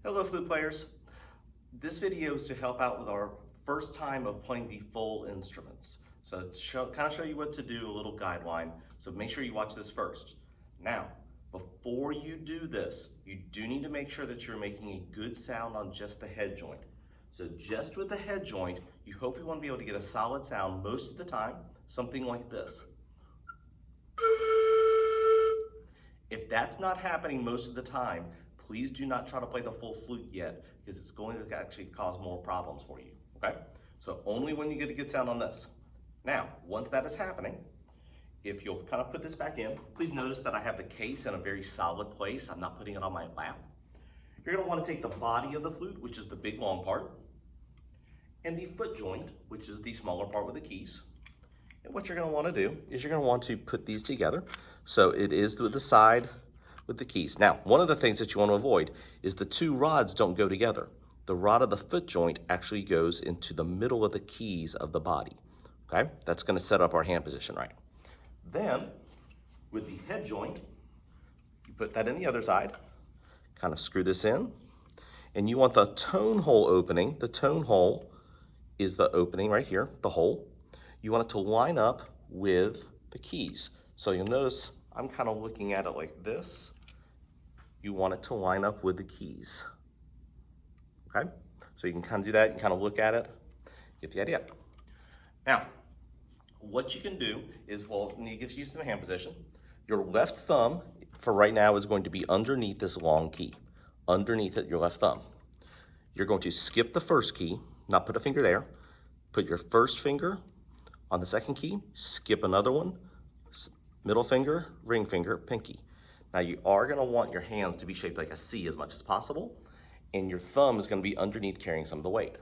Hello flute players. This video is to help out with our first time of playing the full instruments. So kind of show you what to do, a little guideline. So make sure you watch this first. Now, before you do this, you do need to make sure that you're making a good sound on just the head joint. So just with the head joint, you hopefully want to be able to get a solid sound most of the time, something like this. If that's not happening most of the time, please do not try to play the full flute yet, because it's going to actually cause more problems for you, okay? So only when you get a good sound on this. Now, once that is happening, if you'll kind of put this back in, please notice that I have the case in a very solid place. I'm not putting it on my lap. You're gonna wanna take the body of the flute, which is the big long part, and the foot joint, which is the smaller part with the keys. And what you're gonna wanna do is you're gonna want to put these together. So it is with the side with the keys. Now, one of the things that you want to avoid is the two rods don't go together. The rod of the foot joint actually goes into the middle of the keys of the body, okay? That's gonna set up our hand position right. Then, with the head joint, you put that in the other side, kind of screw this in, and you want the tone hole opening. The tone hole is the opening right here, the hole. You want it to line up with the keys. So you'll notice I'm kind of looking at it like this. You want it to line up with the keys, okay? So you can kind of do that and kind of look at it, get the idea. Now, what you can do is, well, it gives you some hand position. Your left thumb, for right now, is going to be underneath this long key. Underneath it, your left thumb. You're going to skip the first key, not put a finger there. Put your first finger on the second key, skip another one, middle finger, ring finger, pinky. Now you are gonna want your hands to be shaped like a C as much as possible, and your thumb is gonna be underneath carrying some of the weight.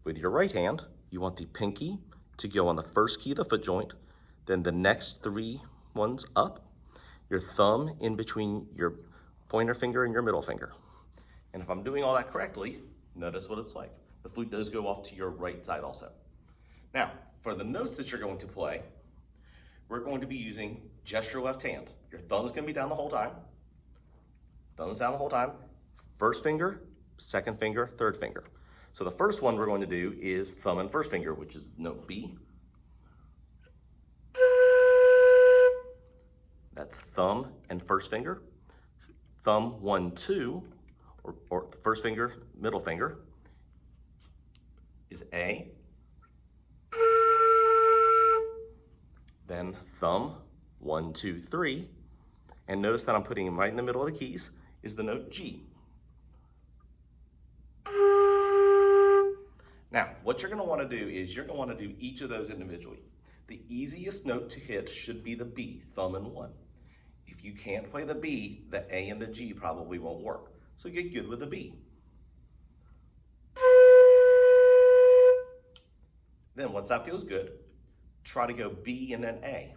With your right hand, you want the pinky to go on the first key of the foot joint, then the next three ones up, your thumb in between your pointer finger and your middle finger. And if I'm doing all that correctly, notice what it's like. The flute does go off to your right side also. Now, for the notes that you're going to play, we're going to be using just your left hand. Your thumb's gonna be down the whole time. Thumb's down the whole time. First finger, second finger, third finger. So the first one we're going to do is thumb and first finger, which is note B. That's thumb and first finger. Thumb 1, 2, or first finger, middle finger is A. Then thumb 1, 2, 3. And notice that I'm putting them right in the middle of the keys is the note G. Now, what you're gonna wanna do is you're gonna wanna do each of those individually. The easiest note to hit should be the B, thumb and 1. If you can't play the B, the A and the G probably won't work. So get good with the B. Then once that feels good, try to go B and then A.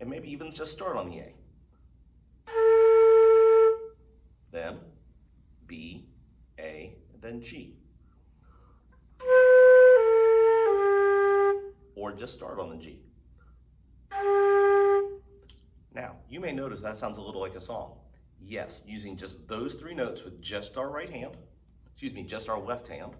And maybe even just start on the A. Then B, A, and then G. Or just start on the G. Now, you may notice that sounds a little like a song. Yes, using just those three notes with just our right hand, just our left hand.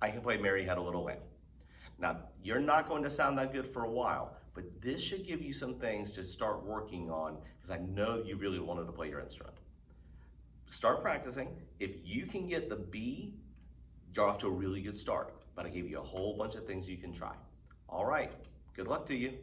I can play Mary Had a Little Lamb. Now, you're not going to sound that good for a while, but this should give you some things to start working on, because I know you really wanted to play your instrument. Start practicing. If you can get the B, you're off to a really good start, but I gave you a whole bunch of things you can try. All right, good luck to you.